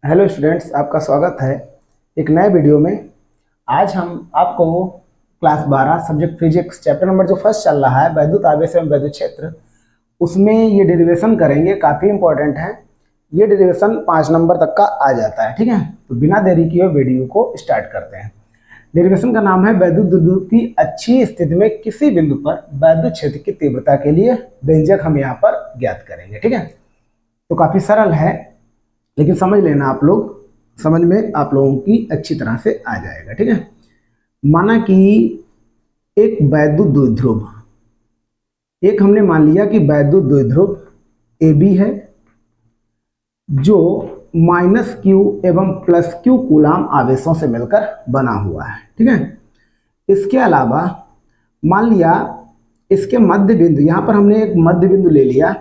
Hello students, आपका स्वागत है एक नए वीडियो में। आज हम आपको class 12 subject physics chapter number जो फर्स्ट चल रहा है वैद्युत आवेश एवं वैद्युत क्षेत्र, उसमें ये डेरिवेशन करेंगे। काफ़ी इंपॉर्टेंट है ये डेरिवेशन, 5 नंबर तक का आ जाता है। ठीक है, तो बिना देरी किए वीडियो को स्टार्ट करते हैं। डेरिवेशन का नाम है वैद्युत विद्युत की अच्छी स्थिति में किसी बिंदु पर वैद्युत क्षेत्र की तीव्रता के लिए व्यंजक हम यहाँ पर ज्ञात करेंगे। ठीक है, तो काफ़ी सरल है, लेकिन समझ लेना आप लोग, समझ में आप लोगों की अच्छी तरह से आ जाएगा। ठीक है, माना कि एक वैद्युत द्विध्रुव, एक हमने मान लिया कि वैद्युत द्विध्रुव ए बी है जो माइनस क्यू एवं प्लस क्यू कूलाम आवेशों से मिलकर बना हुआ है। ठीक है, इसके अलावा मान लिया इसके मध्य बिंदु, यहाँ पर हमने एक मध्य बिंदु ले लिया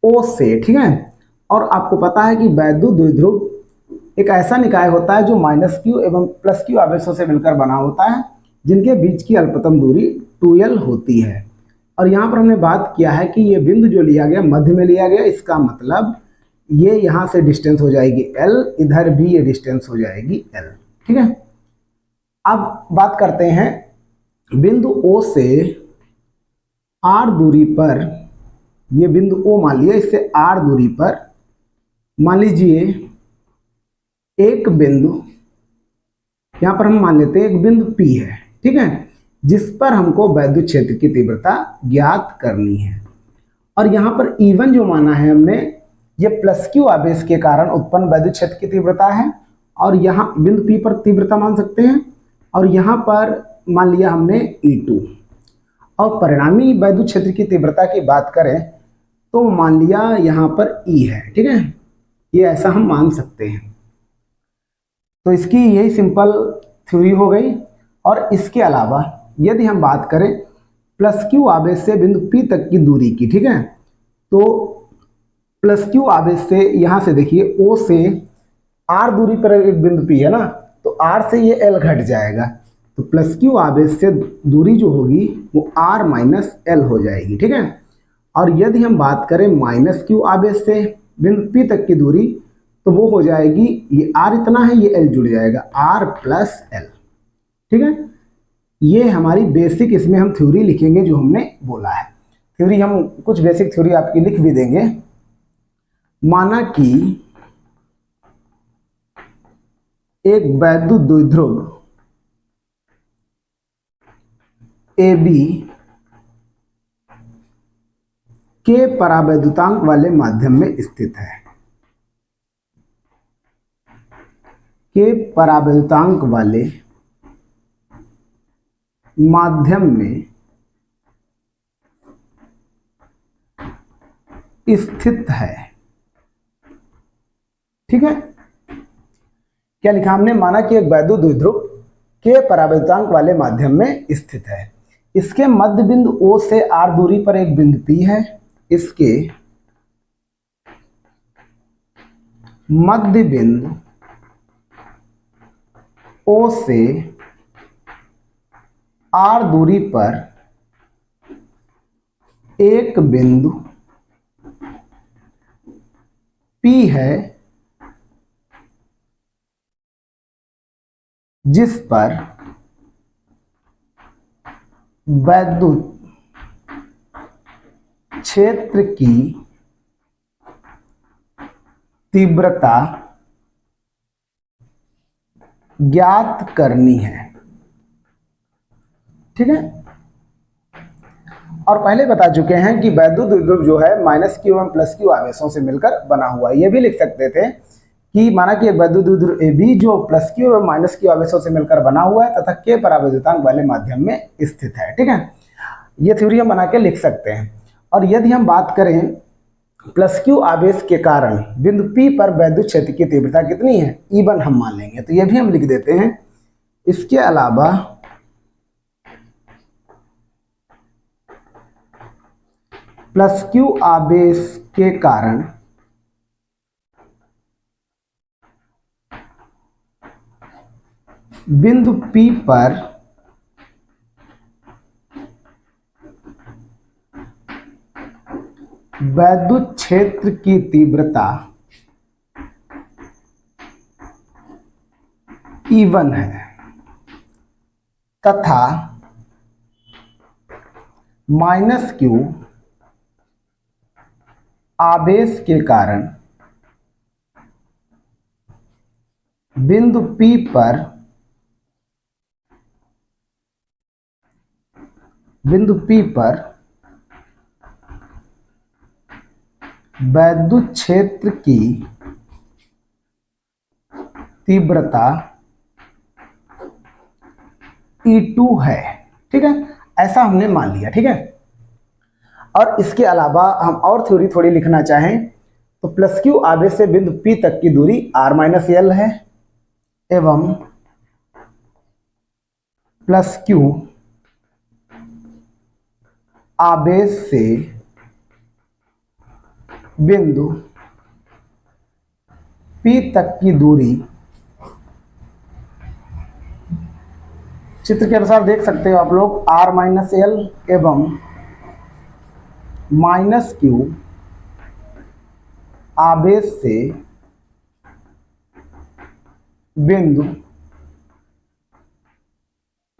ओ से। ठीक है, और आपको पता है कि वैद्युत द्विध्रुव एक ऐसा निकाय होता है जो माइनस क्यू एवं प्लस क्यू आवेशों से मिलकर बना होता है, जिनके बीच की अल्पतम दूरी 2l होती है। और यहाँ पर हमने बात किया है कि ये बिंदु जो लिया गया मध्य में लिया गया, इसका मतलब ये यहाँ से डिस्टेंस हो जाएगी l, इधर भी ये डिस्टेंस हो जाएगी l। ठीक है, अब बात करते हैं बिंदु O से r दूरी पर, ये बिंदु O मान लिया, इससे r दूरी पर मान लीजिए एक बिंदु, यहां पर हम मान लेते हैं एक बिंदु P है। ठीक है, जिस पर हमको वैद्युत क्षेत्र की तीव्रता ज्ञात करनी है। और यहां पर E1 जो माना है हमने, ये प्लस क्यू आवेश के कारण उत्पन्न वैद्युत क्षेत्र की तीव्रता है, और यहां बिंदु P पर तीव्रता मान सकते हैं, और यहां पर मान लिया हमने E2। और परिणामी वैद्युत क्षेत्र की तीव्रता की बात करें तो मान लिया यहां पर E है। ठीक है, ये ऐसा हम मान सकते हैं। तो इसकी यही सिंपल थ्योरी हो गई। और इसके अलावा यदि हम बात करें प्लस क्यू आवेश से बिंदु P तक की दूरी की, ठीक है, तो प्लस क्यू आवेश से यहाँ से देखिए O से R दूरी पर एक बिंदु P है ना, तो R से ये L घट जाएगा, तो प्लस क्यू आवेश से दूरी जो होगी वो R माइनस L हो जाएगी। ठीक है, और यदि हम बात करें माइनस क्यू आवेश से बिंदु P तक की दूरी, तो वो हो जाएगी, ये R इतना है, ये L जुड़ जाएगा, R प्लस L। ठीक है, ये हमारी बेसिक, इसमें हम थ्योरी लिखेंगे जो हमने बोला है। थ्योरी हम कुछ बेसिक थ्योरी आपकी लिख भी देंगे। माना कि एक वैद्युत द्विध्रुव ए बी के परावैद्युतांक वाले माध्यम में स्थित है, के परावैद्युतांक वाले माध्यम में स्थित है। ठीक है, क्या लिखा हमने, माना कि एक वैद्युत द्विध्रुव के परावैद्युतांक वाले माध्यम में स्थित है, इसके मध्य बिंदु O से R दूरी पर एक बिंदु P है, इसके मध्य बिंदु O से R दूरी पर एक बिंदु P है, जिस पर वैद्युत क्षेत्र की तीव्रता ज्ञात करनी है। ठीक है, और पहले बता चुके हैं कि वैद्युत द्विध्रुव जो है माइनस क्यू एवं प्लस क्यू आवेशों से मिलकर बना हुआ है। ये भी लिख सकते थे कि माना कि एक वैद्युत द्विध्रुव ए बी जो प्लस क्यू एवं माइनस क्यू आवेशों से मिलकर बना हुआ है तथा के परावैद्युतांक वाले माध्यम में स्थित है। ठीक है, ये थ्योरी हम बना के लिख सकते हैं। और यदि हम बात करें प्लस क्यू आवेश के कारण बिंदु P पर वैद्युत क्षेत्र की तीव्रता कितनी है, E1 हम मान लेंगे, तो ये भी हम लिख देते हैं। इसके अलावा प्लस क्यू आवेश के कारण बिंदु P पर वैद्युत क्षेत्र की तीव्रता E1 है तथा माइनस Q आवेश के कारण बिंदु P पर वैद्युत क्षेत्र की तीव्रता E2 है। ठीक है, ऐसा हमने मान लिया। ठीक है, और इसके अलावा हम और थ्योरी थोड़ी लिखना चाहें तो प्लस क्यू आवेश से बिंदु P तक की दूरी r माइनस एल है एवं प्लस क्यू आवेश से बिंदु P तक की दूरी चित्र के अनुसार देख सकते हो आप लोग r माइनस एल एवं माइनस क्यू आवेश से बिंदु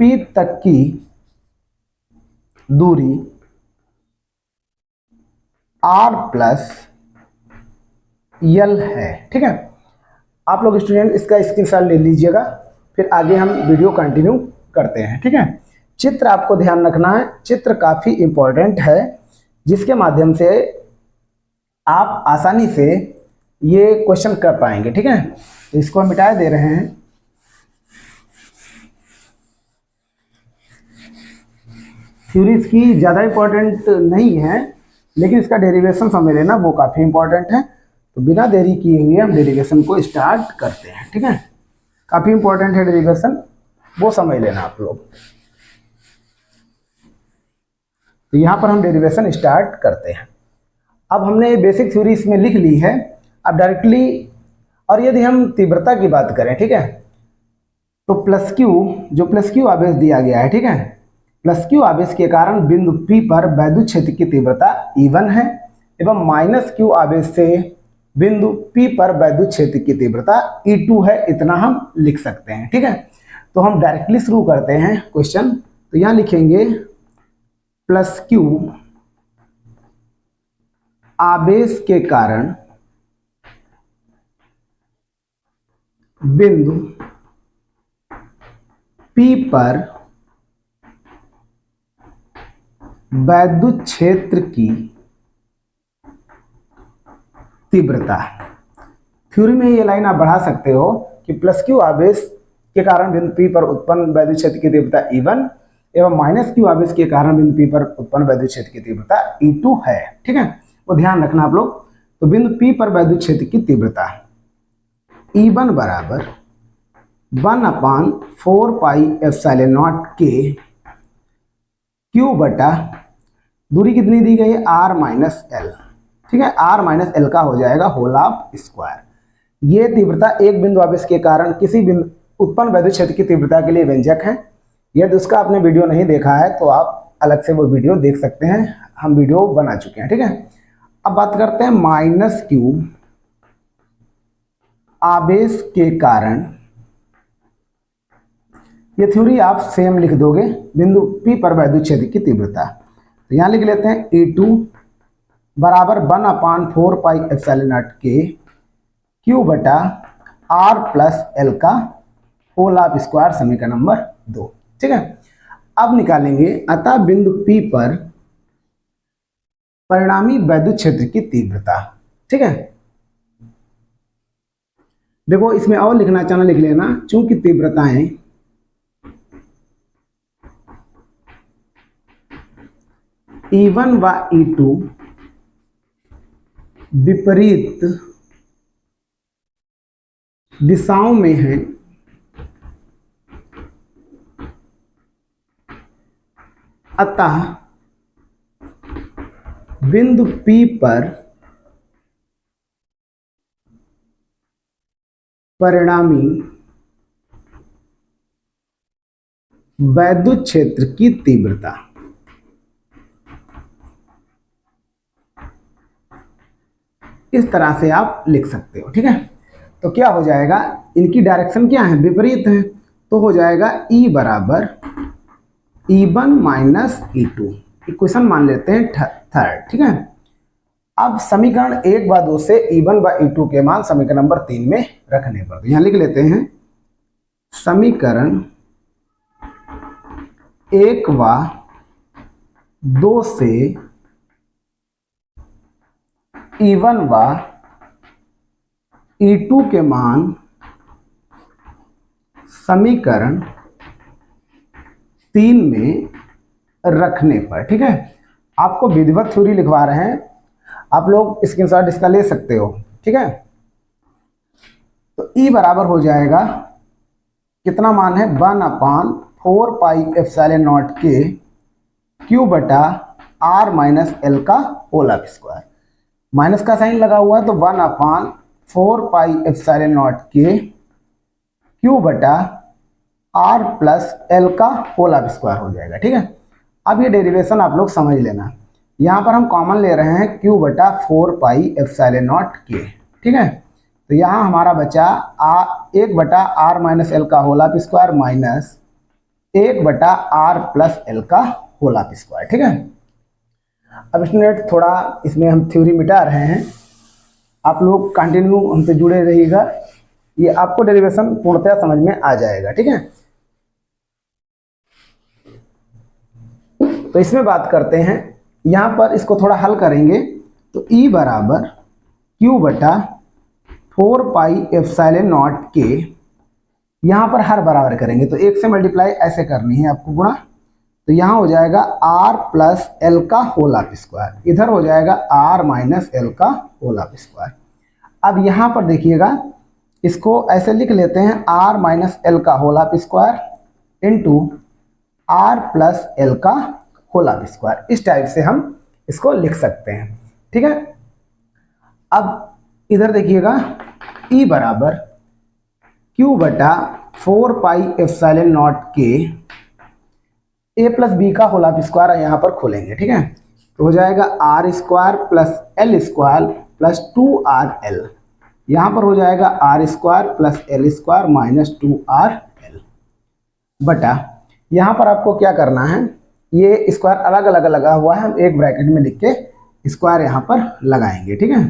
P तक की दूरी r प्लस यल है। ठीक है, आप लोग स्टूडेंट इसका स्क्रीनशॉट ले लीजिएगा, फिर आगे हम वीडियो कंटिन्यू करते हैं। ठीक है, चित्र आपको ध्यान रखना है, चित्र काफी इंपॉर्टेंट है जिसके माध्यम से आप आसानी से ये क्वेश्चन कर पाएंगे। ठीक है, तो इसको हम मिटा दे रहे हैं। थ्योरी इसकी ज़्यादा इंपॉर्टेंट नहीं है, लेकिन इसका डेरिवेशन समझ लेना, वो काफ़ी इंपॉर्टेंट है। तो बिना देरी किए हुए हम डेरिवेशन को स्टार्ट करते हैं। ठीक है, काफ़ी इंपॉर्टेंट है डेरिवेशन, वो समझ लेना आप लोग। तो यहाँ पर हम डेरिवेशन स्टार्ट करते हैं। अब हमने बेसिक थ्योरी इसमें लिख ली है, अब डायरेक्टली, और यदि हम तीव्रता की बात करें, ठीक है, तो प्लस क्यू, जो प्लस क्यू आवेश दिया गया है, ठीक है, प्लस क्यू आवेश के कारण बिंदु P पर वैद्युत क्षेत्र की तीव्रता E1 है एवं माइनस क्यू आवेश से बिंदु P पर वैद्युत क्षेत्र की तीव्रता E2 है। इतना हम लिख सकते हैं। ठीक है, तो हम डायरेक्टली शुरू करते हैं क्वेश्चन। तो यहाँ लिखेंगे प्लस क्यू आवेश के कारण बिंदु P पर वैद्युत क्षेत्र की तीव्रता। थ्योरी में ये लाइन आप बढ़ा सकते हो कि प्लस क्यू आवेश के कारण बिंदु P पर उत्पन्न वैद्युत क्षेत्र की तीव्रता E1 एवं माइनस क्यू आवेश के कारण बिंदु P पर उत्पन्न वैद्युत क्षेत्र की तीव्रता E2 है। ठीक है, वो ध्यान रखना आप लोग। तो बिंदु P पर वैद्युत क्षेत्र की तीव्रता E1 बराबर 1/4 पाई एप्सिलॉन नॉट के क्यू बटा दूरी कितनी दी गई है r माइनस एल। ठीक है, r माइनस एल का हो जाएगा होल ऑफ स्क्वायर। ये तीव्रता एक बिंदु आवेश के कारण किसी बिंदु उत्पन्न वैद्युत क्षेत्र की तीव्रता के लिए व्यंजक है। यदि उसका आपने वीडियो नहीं देखा है तो आप अलग से वो वीडियो देख सकते हैं, हम वीडियो बना चुके हैं। ठीक है, अब बात करते हैं माइनस क्यू आवेश के कारण। ये थ्योरी आप सेम लिख दोगे, बिंदु P पर वैद्युत क्षेत्र की तीव्रता। तो यहाँ लिख लेते हैं E2 बराबर 1/4 पाई एप्सिलॉन नॉट के क्यू बटा r प्लस एल का होल ऑफ स्क्वायर, समीकरण नंबर 2। ठीक है, अब निकालेंगे अतः बिंदु P पर परिणामी वैद्युत क्षेत्र की तीव्रता। ठीक है, देखो इसमें और लिखना चाहना लिख लेना, चूंकि तीव्रताएं E1 व E2 विपरीत दिशाओं में हैं, अतः बिंदु P पर परिणामी वैद्युत क्षेत्र की तीव्रता। इस तरह से आप लिख सकते हो। ठीक है, तो क्या हो जाएगा, इनकी डायरेक्शन क्या है, विपरीत है, तो हो जाएगा E बराबर E1 माइनस E2। इक्वेशन मान लेते हैं थर्ड, ठीक है। अब समीकरण 1 व 2 से E1 व E2 के मान समीकरण नंबर 3 में रखने पर, यहां लिख लेते हैं समीकरण 1 व 2 से E1 व E2 के मान समीकरण 3 में रखने पर, ठीक है। आपको विधिवत थ्योरी लिखवा रहे हैं, आप लोग स्क्रीनशॉट इसका ले सकते हो, ठीक है। तो E बराबर हो जाएगा, कितना मान है, 1/4 पाई एप्सिलॉन नॉट के क्यू बटा R माइनस एल का होल स्क्वायर। माइनस का साइन लगा हुआ है तो 1/4 पाई एप्सिलॉन नॉट के क्यू बटा R प्लस एल का होल स्क्वायर हो जाएगा, ठीक है। अब ये डेरिवेशन आप लोग समझ लेना, यहाँ पर हम कॉमन ले रहे हैं क्यू बटा 4 पाई एप्सिलॉन नॉट के, ठीक है। तो यहाँ हमारा बचा 1 बटा R माइनस एल का होल स्क्वायर माइनस 1 बटा R प्लस एल का होल स्क्वायर, ठीक है। अब स्टूडेंट थोड़ा इसमें हम थ्योरी मिटा रहे हैं, आप लोग कंटिन्यू हमसे जुड़े रहिएगा, ये आपको डेरिवेशन पूर्णतः समझ में आ जाएगा, ठीक है। तो इसमें बात करते हैं, यहाँ पर इसको थोड़ा हल करेंगे तो E बराबर Q बटा 4 पाई एप्सिलॉन नॉट के, यहाँ पर हर बराबर करेंगे तो 1 से मल्टीप्लाई ऐसे करनी है आपको गुणा, तो यहाँ हो जाएगा R प्लस एल का होल स्क्वायर, इधर हो जाएगा R माइनस एल का होल स्क्वायर। अब यहाँ पर देखिएगा, इसको ऐसे लिख लेते हैं R माइनस एल का whole square into R plus L का होल स्क्वायर, इस टाइप से हम इसको लिख सकते हैं, ठीक है। अब इधर देखिएगा E बराबर Q बटा 4 पाई एप्सिलॉन नॉट के A प्लस बी का होल स्क्वायर यहाँ पर खोलेंगे, ठीक है। तो हो जाएगा R square plus L square plus 2RL, यहाँ पर हो जाएगा R square plus L square minus 2RL बटा, यहाँ पर आपको क्या करना है, ये स्क्वायर अलग अलग लगा हुआ है, हम एक ब्रैकेट में लिख के स्क्वायर यहाँ पर लगाएंगे, ठीक है।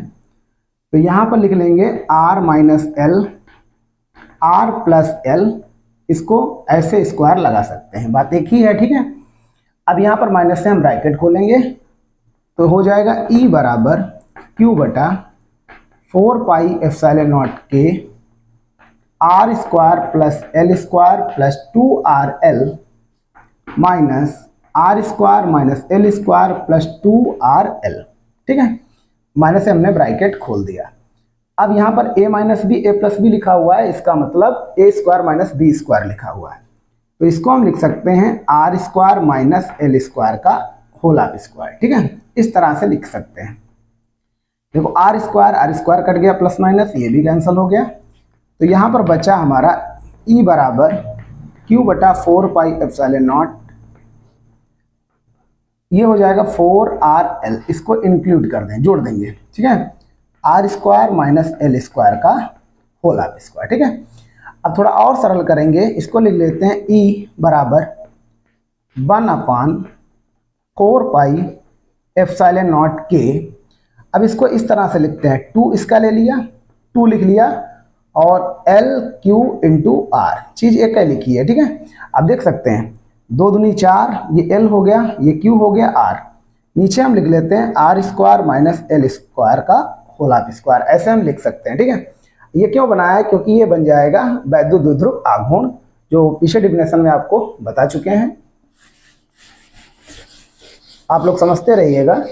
तो यहाँ पर लिख लेंगे R minus L R plus L, इसको ऐसे स्क्वायर लगा सकते हैं, बात एक ही है, ठीक है। अब यहाँ पर माइनस से हम ब्रैकेट खोलेंगे तो हो जाएगा E बराबर Q बटा 4 पाई एप्सिलॉन नॉट के R square plus L square plus 2RL minus R square minus L square plus 2RL, ठीक है। माइनस से हमने ब्रैकेट खोल दिया। अब यहाँ पर a minus B A plus B लिखा हुआ है, इसका मतलब a square minus B square लिखा हुआ है, तो इसको हम लिख सकते हैं R square minus L square का होल स्क्वायर, ठीक है। इस तरह से लिख सकते हैं। देखो R स्क्वायर कट गया, प्लस माइनस ये भी कैंसिल हो गया, तो यहाँ पर बचा हमारा E बराबर Q बटा 4 पाई एप्सिलॉन नॉट, ये हो जाएगा 4RL, इसको इंक्लूड कर दें, जोड़ देंगे, ठीक है। R square minus L square का होल स्क्वायर, ठीक है। अब थोड़ा और सरल करेंगे, इसको लिख लेते हैं E बराबर 1/4 पाई एप्सिलॉन नॉट के। अब इसको इस तरह से लिखते हैं, 2 इसका ले लिया, 2 लिख लिया और LQ इंटू R, चीज़ एक ही लिखी है, ठीक है। अब देख सकते हैं 2 दूनी 4, ये L हो गया, ये Q हो गया R, नीचे हम लिख लेते हैं R square minus L square का होल स्क्वायर, ऐसे हम लिख सकते हैं, ठीक है। ये क्यों बनाया है, क्योंकि ये बन जाएगा वैद्युत द्विध्रुव आघूर्ण, जो पिछले डिफिनेशन में आपको बता चुके हैं, आप लोग समझते रहिएगा।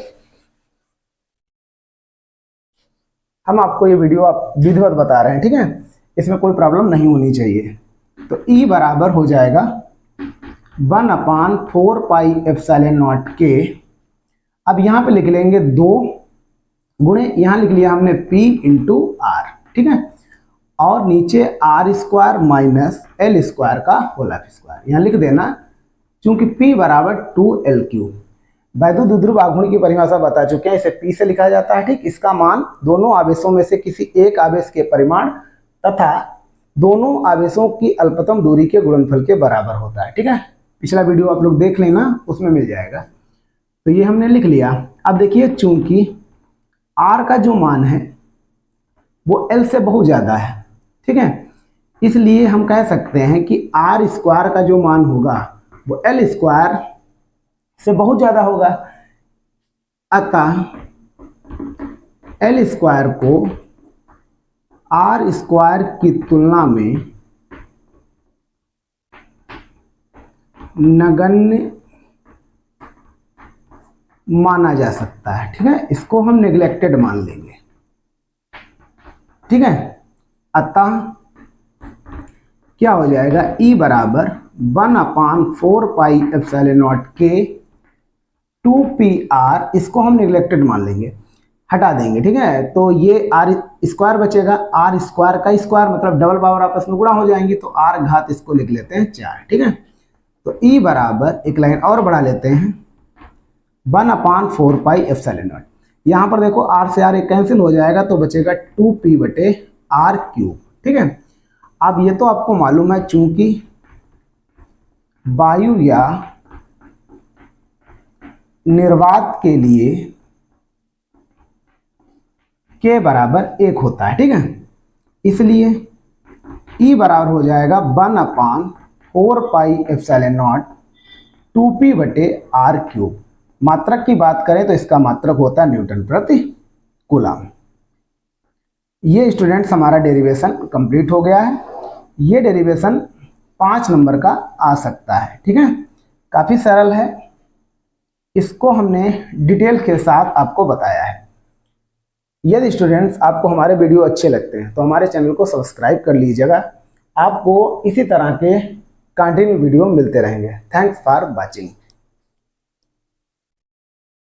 हम आपको ये वीडियो आप विधिवत बता रहे हैं, ठीक है, इसमें कोई प्रॉब्लम नहीं होनी चाहिए। तो E बराबर हो जाएगा 1/4 पाई एप्सिलॉन नॉट के। अब यहाँ पे लिख लेंगे 2 गुणे, यहाँ लिख लिया हमने P इंटू R, ठीक है, और नीचे R square minus L square का होल स्क्वायर, यहाँ लिख देना, चूंकि P बराबर 2LQ। वैद्युत द्विध्रुव आघूर्ण की परिभाषा बता चुके हैं, इसे P से लिखा जाता है, ठीक। इसका मान दोनों आवेशों में से किसी एक आवेश के परिमाण तथा दोनों आवेशों की अल्पतम दूरी के गुणनफल के बराबर होता है। ठीक है, पिछला वीडियो आप लोग देख लेना, उसमें मिल जाएगा। तो ये हमने लिख लिया। अब देखिए, चूंकि r का जो मान है वो l से बहुत ज़्यादा है, ठीक है, इसलिए हम कह सकते हैं कि r स्क्वायर का जो मान होगा वो l स्क्वायर से बहुत ज़्यादा होगा। अतः l स्क्वायर को r स्क्वायर की तुलना में नगण्य माना जा सकता है। ठीक है, इसको हम नेग्लेक्टेड मान लेंगे। ठीक है, अतः क्या हो जाएगा, E बराबर 1/4πε0 के 2πr, इसको हम नेग्लेक्टेड मान लेंगे, हटा देंगे। ठीक है, तो ये r स्क्वायर बचेगा, r स्क्वायर का स्क्वायर मतलब डबल पावर आपस में गुणा हो जाएंगी, तो r घात इसको लिख लेते हैं 4। ठीक है, तो E बराबर, एक लाइन और बढ़ा लेते हैं, 1/4πε0। यहाँ पर देखो r से r कैंसिल हो जाएगा तो बचेगा 2p/r³। ठीक है, अब ये तो आपको मालूम है, चूंकि वायु या निर्वात के लिए k बराबर 1 होता है। ठीक है, इसलिए E बराबर हो जाएगा 1/4πε0 2p/r³। मात्रक की बात करें तो इसका मात्रक होता है न्यूटन प्रति कूलम। ये स्टूडेंट्स हमारा डेरिवेशन कंप्लीट हो गया है। ये डेरिवेशन 5 नंबर का आ सकता है। ठीक है, काफ़ी सरल है, इसको हमने डिटेल के साथ आपको बताया है। यदि स्टूडेंट्स आपको हमारे वीडियो अच्छे लगते हैं तो हमारे चैनल को सब्सक्राइब कर लीजिएगा, आपको इसी तरह के कंटिन्यू वीडियो मिलते रहेंगे। Thanks for watching.